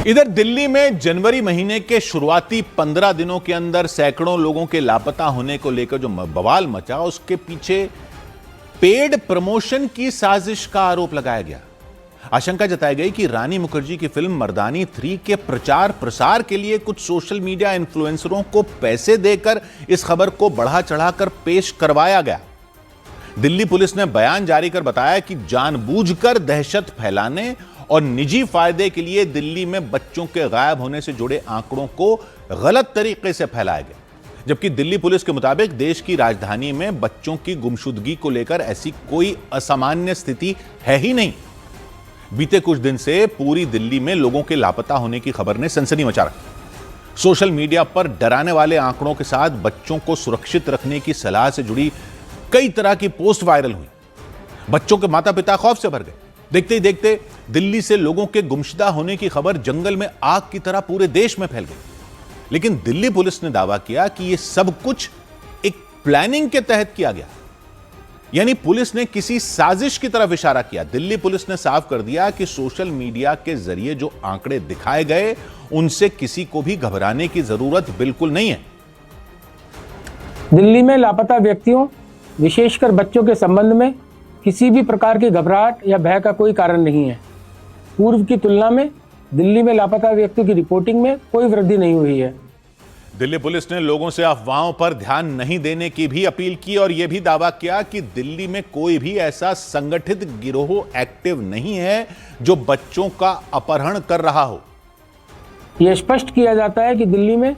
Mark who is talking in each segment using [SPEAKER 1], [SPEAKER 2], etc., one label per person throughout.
[SPEAKER 1] इधर दिल्ली में जनवरी महीने के शुरुआती 15 दिनों के अंदर सैकड़ों लोगों के लापता होने को लेकर जो बवाल मचा, उसके पीछे पेड प्रमोशन की साजिश का आरोप लगाया गया। आशंका जताई गई कि रानी मुखर्जी की फिल्म मर्दानी 3 के प्रचार प्रसार के लिए कुछ सोशल मीडिया इन्फ्लुएंसरों को पैसे देकर इस खबर को बढ़ा चढ़ाकर पेश करवाया गया। दिल्ली पुलिस ने बयान जारी कर बताया कि जानबूझकर दहशत फैलाने और निजी फायदे के लिए दिल्ली में बच्चों के गायब होने से जुड़े आंकड़ों को गलत तरीके से फैलाया गया। जबकि दिल्ली पुलिस के मुताबिक देश की राजधानी में बच्चों की गुमशुदगी को लेकर ऐसी कोई असामान्य स्थिति है ही नहीं। बीते कुछ दिन से पूरी दिल्ली में लोगों के लापता होने की खबर ने सनसनी मचा रखी। सोशल मीडिया पर डराने वाले आंकड़ों के साथ बच्चों को सुरक्षित रखने की सलाह से जुड़ी कई तरह की पोस्ट वायरल हुई। बच्चों के माता पिता खौफ से भर गए। देखते ही देखते दिल्ली से लोगों के गुमशुदा होने की खबर जंगल में आग की तरह पूरे देश में फैल गई। लेकिन दिल्ली पुलिस ने दावा किया कि यह सब कुछ एक प्लानिंग के तहत किया गया, यानी पुलिस ने किसी साजिश की तरफ इशारा किया। दिल्ली पुलिस ने साफ कर दिया कि सोशल मीडिया के जरिए जो आंकड़े दिखाए गए, उनसे किसी को भी घबराने की जरूरत बिल्कुल नहीं है।
[SPEAKER 2] दिल्ली में लापता व्यक्तियों, विशेषकर बच्चों के संबंध में किसी भी प्रकार की घबराहट या भय का कोई कारण नहीं है। पूर्व की तुलना में दिल्ली में लापता व्यक्तियों की रिपोर्टिंग में कोई वृद्धि नहीं हुई है।
[SPEAKER 1] दिल्ली पुलिस ने लोगों से अफवाहों पर ध्यान नहीं देने की भी अपील की और यह भी दावा किया कि दिल्ली में कोई भी ऐसा संगठित गिरोह एक्टिव नहीं है जो बच्चों का अपहरण कर रहा हो।
[SPEAKER 2] यह स्पष्ट किया जाता है कि दिल्ली में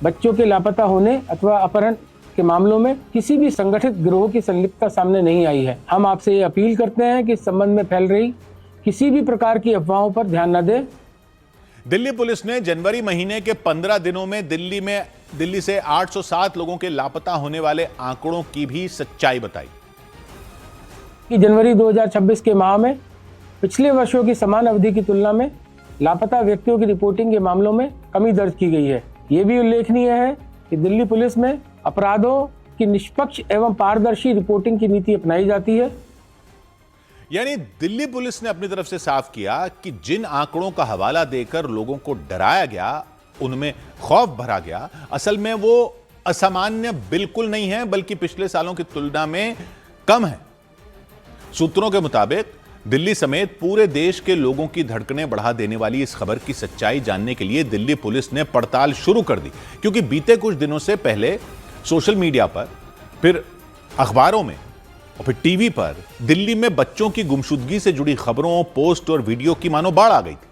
[SPEAKER 2] बच्चों के लापता होने अथवा अपहरण के मामलों में किसी भी संगठित गिरोह की संलिप्तता सामने नहीं आई है। हम आपसे ये अपील करते हैं कि इस संबंध में फैल रही किसी भी प्रकार की अफवाहों पर ध्यान न दें।
[SPEAKER 1] दिल्ली पुलिस ने जनवरी महीने के 15 दिनों में दिल्ली से 807 लोगों के लापता होने वाले आंकड़ों की भी सच्चाई बताई
[SPEAKER 2] कि जनवरी 2026 के माह में पिछले वर्षों की समान अवधि की तुलना में लापता व्यक्तियों की रिपोर्टिंग के मामलों में कमी दर्ज की गई है। ये भी उल्लेखनीय है कि दिल्ली पुलिस में अपराधों की निष्पक्ष एवं पारदर्शी रिपोर्टिंग की नीति अपनाई जाती है।
[SPEAKER 1] यानी दिल्ली पुलिस ने अपनी तरफ से साफ किया कि जिन आंकड़ों का हवाला देकर लोगों को डराया गया, उनमें खौफ भरा गया, असल में वो असामान्य बिल्कुल नहीं है, बल्कि पिछले सालों की तुलना में कम है। सूत्रों के मुताबिक दिल्ली समेत पूरे देश के लोगों की धड़कनें बढ़ा देने वाली इस खबर की सच्चाई जानने के लिए दिल्ली पुलिस ने पड़ताल शुरू कर दी, क्योंकि बीते कुछ दिनों से पहले सोशल मीडिया पर, फिर अखबारों में और फिर टीवी पर दिल्ली में बच्चों की गुमशुदगी से जुड़ी खबरों, पोस्ट और वीडियो की मानो बाढ़ आ गई थी।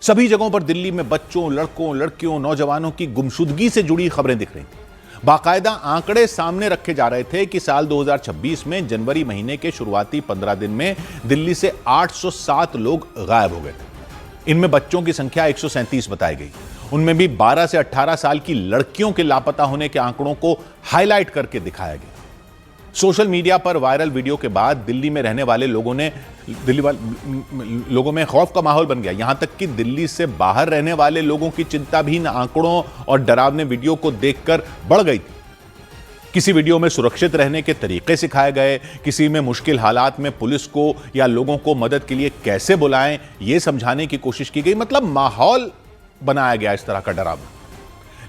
[SPEAKER 1] सभी जगहों पर दिल्ली में बच्चों, लड़कों, लड़कियों, नौजवानों की गुमशुदगी से जुड़ी खबरें दिख रही थी। बाकायदा आंकड़े सामने रखे जा रहे थे कि साल 2026 में जनवरी महीने के शुरुआती 15 दिन में दिल्ली से 807 लोग गायब हो गए थे। इनमें बच्चों की संख्या 137 बताई गई। उनमें भी 12 से 18 साल की लड़कियों के लापता होने के आंकड़ों को हाईलाइट करके दिखाया गया। सोशल मीडिया पर वायरल वीडियो के बाद दिल्ली में रहने वाले लोगों में खौफ का माहौल बन गया। यहां तक कि दिल्ली से बाहर रहने वाले लोगों की चिंता भी इन आंकड़ों और डरावने वीडियो को देखकर बढ़ गई थी। किसी वीडियो में सुरक्षित रहने के तरीके सिखाए गए, किसी में मुश्किल हालात में पुलिस को या लोगों को मदद के लिए कैसे बुलाएं, यह समझाने की कोशिश की गई। मतलब माहौल बनाया गया इस तरह का डरावना।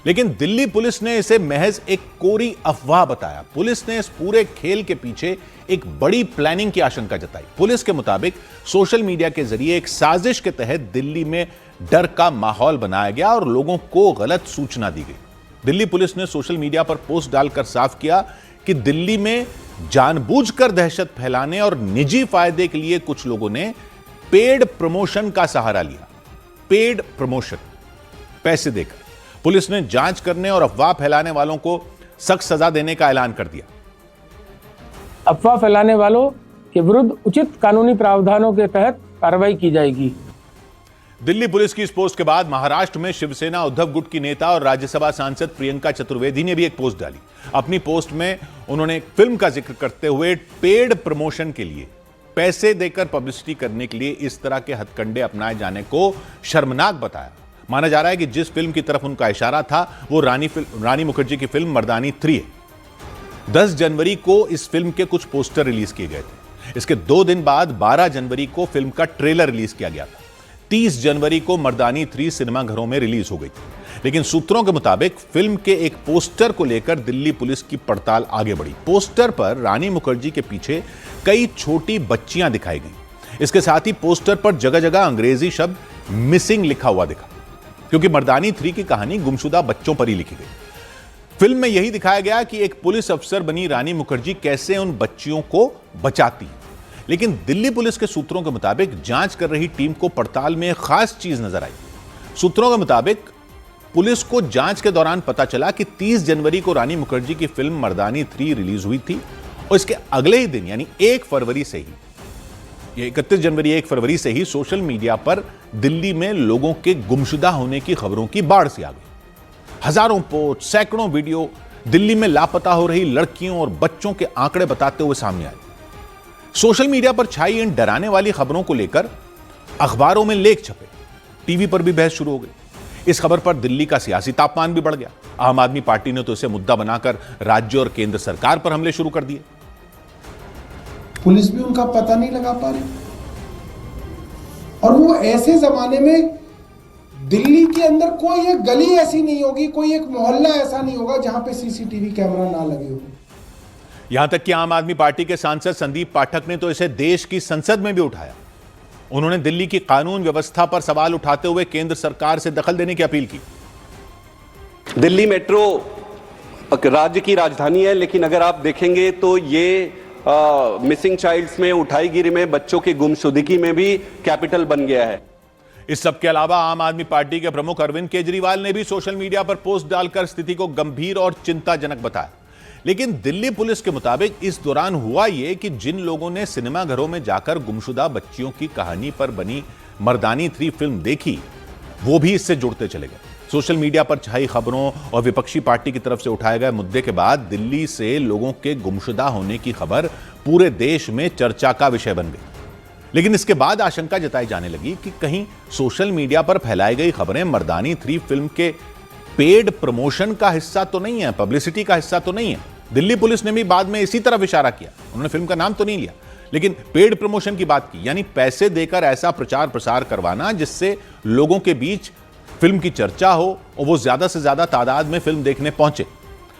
[SPEAKER 1] लेकिन दिल्ली पुलिस ने इसे महज एक कोरी अफवाह बताया। पुलिस ने इस पूरे खेल के पीछे एक बड़ी प्लानिंग की आशंका जताई। पुलिस के मुताबिक सोशल मीडिया के जरिए एक साजिश के तहत दिल्ली में डर का माहौल बनाया गया और लोगों को गलत सूचना दी गई। दिल्ली पुलिस ने सोशल मीडिया पर पोस्ट डालकर साफ किया कि दिल्ली में जानबूझकर दहशत फैलाने और निजी फायदे के लिए कुछ लोगों ने पेड प्रमोशन का सहारा लिया। पेड प्रमोशन, पैसे देकर। पुलिस ने जांच करने और अफवाह फैलाने वालों को सख्त सजा देने का ऐलान कर दिया।
[SPEAKER 2] अफवाह फैलाने वालों के विरुद्ध उचित कानूनी प्रावधानों के तहत कार्रवाई की जाएगी।
[SPEAKER 1] दिल्ली पुलिस की इस पोस्ट के बाद महाराष्ट्र में शिवसेना उद्धव गुट की नेता और राज्यसभा सांसद प्रियंका चतुर्वेदी ने भी एक पोस्ट डाली। अपनी पोस्ट में उन्होंने एक फिल्म का जिक्र करते हुए पेड प्रमोशन के लिए पैसे देकर पब्लिसिटी करने के लिए इस तरह के हथकंडे अपनाए जाने को शर्मनाक बताया। माना जा रहा है कि जिस फिल्म की तरफ उनका इशारा था वो रानी मुखर्जी की फिल्म मर्दानी 3 है। 10 जनवरी को इस फिल्म के कुछ पोस्टर रिलीज किए गए थे। इसके 2 दिन बाद 12 जनवरी को फिल्म का ट्रेलर रिलीज किया गया था। 30 जनवरी को मर्दानी 3 सिनेमाघरों में रिलीज हो गई थी। लेकिन सूत्रों के मुताबिक फिल्म के एक पोस्टर को लेकर दिल्ली पुलिस की पड़ताल आगे बढ़ी। पोस्टर पर रानी मुखर्जी के पीछे कई छोटी बच्चियां दिखाई गईं। इसके साथ ही पोस्टर पर जगह जगह अंग्रेजी शब्द मिसिंग लिखा हुआ दिखा, क्योंकि मर्दानी 3 की कहानी गुमशुदा बच्चों पर ही लिखी गई। फिल्म में यही दिखाया गया कि एक पुलिस अफसर बनी रानी मुखर्जी कैसे उन बच्चियों को बचाती है। लेकिन दिल्ली पुलिस के सूत्रों के मुताबिक जांच कर रही टीम को पड़ताल में एक खास चीज नजर आई। सूत्रों के मुताबिक पुलिस को जांच के दौरान पता चला कि 30 जनवरी को रानी मुखर्जी की फिल्म मर्दानी 3 रिलीज हुई थी और इसके अगले ही दिन यानी 1 फरवरी से ही, ये 31 जनवरी 1 फरवरी से ही सोशल मीडिया पर दिल्ली में लोगों के गुमशुदा होने की खबरों की बाढ़ सी आ गई। हजारों पोस्ट, सैकड़ों वीडियो दिल्ली में लापता हो रही लड़कियों और बच्चों के आंकड़े बताते हुए सामने आए। सोशल मीडिया पर छाई इन डराने वाली खबरों को लेकर अखबारों में लेख छपे, टीवी पर भी बहस शुरू हो गई। इस खबर पर दिल्ली का सियासी तापमान भी बढ़ गया। आम आदमी पार्टी ने तो इसे मुद्दा बनाकर राज्य और केंद्र सरकार पर हमले शुरू कर दिए।
[SPEAKER 3] पुलिस भी उनका पता नहीं लगा पा रही, और वो ऐसे जमाने में दिल्ली के अंदर कोई एक गली ऐसी नहीं होगी, कोई एक मोहल्ला ऐसा नहीं होगा जहां पे सीसीटीवी कैमरा ना लगे हो।
[SPEAKER 1] यहां तक कि आम आदमी पार्टी के सांसद संदीप पाठक ने तो इसे देश की संसद में भी उठाया। उन्होंने दिल्ली की कानून व्यवस्था पर सवाल उठाते हुए केंद्र सरकार से दखल देने की अपील की।
[SPEAKER 4] दिल्ली मेट्रो राज्य की राजधानी है, लेकिन अगर आप देखेंगे तो ये मिसिंग चाइल्ड्स में, उठाईगिरी में, बच्चों की गुमशुदगी में भी कैपिटल बन गया है।
[SPEAKER 1] इस सब के अलावा आम आदमी पार्टी के प्रमुख अरविंद केजरीवाल ने भी सोशल मीडिया पर पोस्ट डालकर स्थिति को गंभीर और चिंताजनक बताया। लेकिन दिल्ली पुलिस के मुताबिक इस दौरान हुआ यह कि जिन लोगों ने सिनेमाघरों में जाकर गुमशुदा बच्चियों की कहानी पर बनी मर्दानी 3 फिल्म देखी, वो भी इससे जुड़ते चले गए। सोशल मीडिया पर छाई खबरों और विपक्षी पार्टी की तरफ से उठाए गए मुद्दे के बाद दिल्ली से लोगों के गुमशुदा होने की खबर पूरे देश में चर्चा का विषय बन गई। लेकिन इसके बाद आशंका जताई जाने लगी कि कहीं सोशल मीडिया पर फैलाई गई खबरें मर्दानी 3 फिल्म के पेड प्रमोशन का हिस्सा तो नहीं है, पब्लिसिटी का हिस्सा तो नहीं है। दिल्ली पुलिस ने भी बाद में इसी तरफ इशारा किया। उन्होंने फिल्म का नाम तो नहीं लिया, लेकिन पेड प्रमोशन की बात की, यानी पैसे देकर ऐसा प्रचार प्रसार करवाना जिससे लोगों के बीच फिल्म की चर्चा हो और वो ज्यादा से ज्यादा तादाद में फिल्म देखने पहुंचे।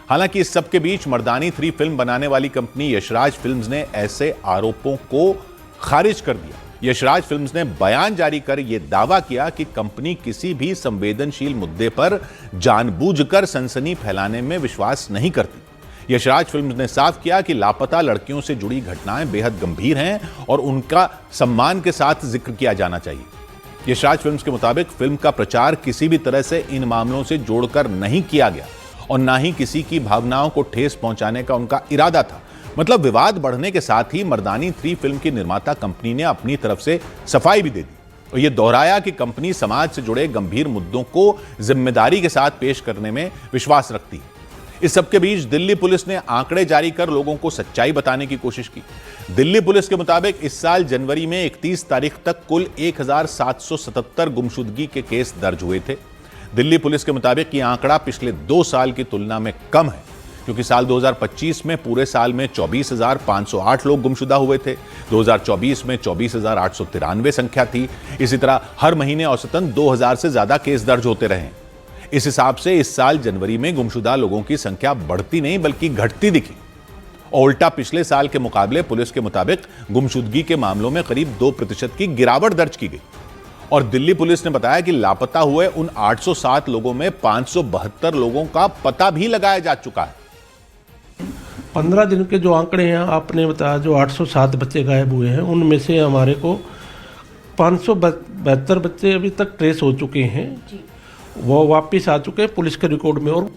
[SPEAKER 1] हालांकि इस सब के बीच मर्दानी 3 फिल्म बनाने वाली कंपनी यशराज फिल्म्स ने ऐसे आरोपों को खारिज कर दिया। यशराज फिल्म्स ने बयान जारी कर यह दावा किया कि कंपनी किसी भी संवेदनशील मुद्दे पर जानबूझकर सनसनी फैलाने में विश्वास नहीं करती। यशराज फिल्म्स ने साफ किया कि लापता लड़कियों से जुड़ी घटनाएं बेहद गंभीर हैं और उनका सम्मान के साथ जिक्र किया जाना चाहिए। यशराज फिल्म्स के मुताबिक फिल्म का प्रचार किसी भी तरह से इन मामलों से जोड़कर नहीं किया गया और ना ही किसी की भावनाओं को ठेस पहुंचाने का उनका इरादा था। मतलब विवाद बढ़ने के साथ ही मर्दानी 3 फिल्म की निर्माता कंपनी ने अपनी तरफ से सफाई भी दे दी और यह दोहराया कि कंपनी समाज से जुड़े गंभीर मुद्दों को जिम्मेदारी के साथ पेश करने में विश्वास रखती है। इस सबके बीच दिल्ली पुलिस ने आंकड़े जारी कर लोगों को सच्चाई बताने की कोशिश की। दिल्ली पुलिस के मुताबिक इस साल जनवरी में 31 तारीख तक कुल 1777 गुमशुदगी के केस दर्ज हुए थे। दिल्ली पुलिस के मुताबिक यह आंकड़ा पिछले 2 साल की तुलना में कम है, क्योंकि साल 2025 में पूरे साल में 24,508 लोग गुमशुदा हुए थे। 2024 में 24,893 संख्या थी। इसी तरह हर महीने औसतन 2,000 से ज्यादा केस दर्ज होते रहे। इस हिसाब से इस साल जनवरी में गुमशुदा लोगों की संख्या बढ़ती नहीं बल्कि घटती दिखी। उल्टा पिछले साल के मुकाबले पुलिस के मुताबिक गुमशुदगी के मामलों में करीब 2% की गिरावट दर्ज की गई। और दिल्ली पुलिस ने बताया कि लापता हुए उन 807 लोगों में 572 लोगों का पता भी लगाया जा चुका है।
[SPEAKER 5] 15 दिन के जो आंकड़े हैं आपने बताया, जो 807 बच्चे गायब हुए हैं, उनमें से हमारे को 572 बच्चे अभी तक ट्रेस हो चुके हैं, वो वापस आ चुके हैं पुलिस के रिकॉर्ड में। और